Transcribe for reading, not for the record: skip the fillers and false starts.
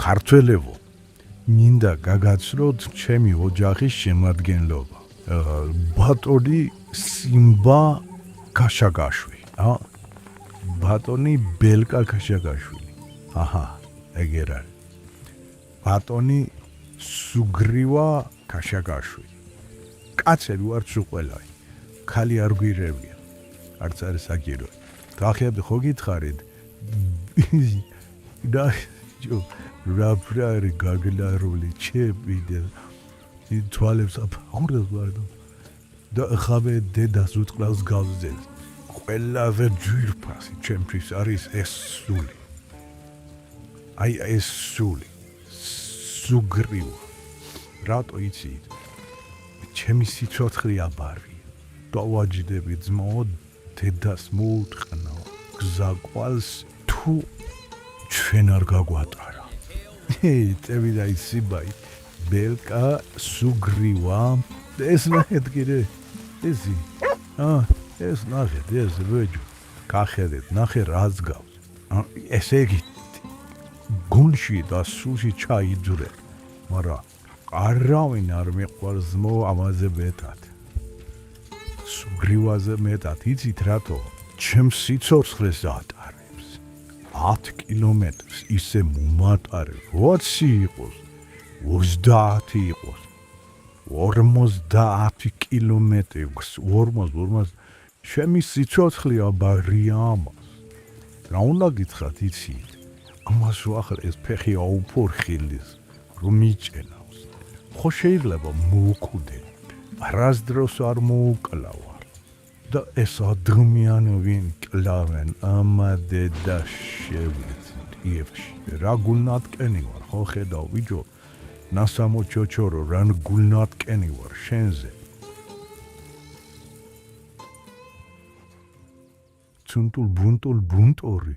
ქართველებო მინდა გაგაცნოთ ჩემი ოჯახის შემადგენლობა ბატონი სიმბა ქაშაგაშვილი ბატონი ბელკა ქაშაგაშვილი აჰა ეგერ არის ბატონი სუგრივა ქაშაგაშვილი კაცები ვართ სულ ყველა ქალი არ გვირევია არც არის საჭირო დახიაბდი ხო გითხარით და რაფრარი გაგლარული ჩემი თვალებს აფხურებს ვარდო და ხავე დედას უტყლავს გავზდებს ყველაზე ძვირფასი ჩემთვის არის ეს სული აი ეს სული სუგრივა რატო იცით ჩემი სიცოცხლე აბარია დავაჯდები ძმაო დედას მოუტყნო გზაკვალს თუ ჩვენ არ გაგვატარა წევი და ისიბაი ბელკა სუგრივა ეს ნახეთ კიდე ეზი ეს ნახეთ ეს ვეჯო გახედეთ ნახე რაც გავს ესე იგი გულში და სულში ჩაიძრე მაგრამ არავინ არ მეყვარს მო ამაზე მეტად სუგრივაზე მეტად იცით რატო ჩემ სიცოცხლეს ატარებს 10 კილომეტრს ისე მომატარებ 20 იყოს 30 იყოს 50 კილომეტრი 40 ჩემი სიცოცხლე აბარია ამას რა უნდა გითხრათ იცით ამას ახლა ეს ფეხი აუფორხილის რომ მიჭენავს ხო შეიძლება მოუკვდე არასდროს არ მოუკლავარ და ეს ადამიანები კლავენ ამადე და შევიცით იებში რა გულნატკენი ვარ ხო ხედავ ვიჯო ნასამო ჩოჩორო რან გულნატკენი ვარ შენზე ცუნტულ ბუნტური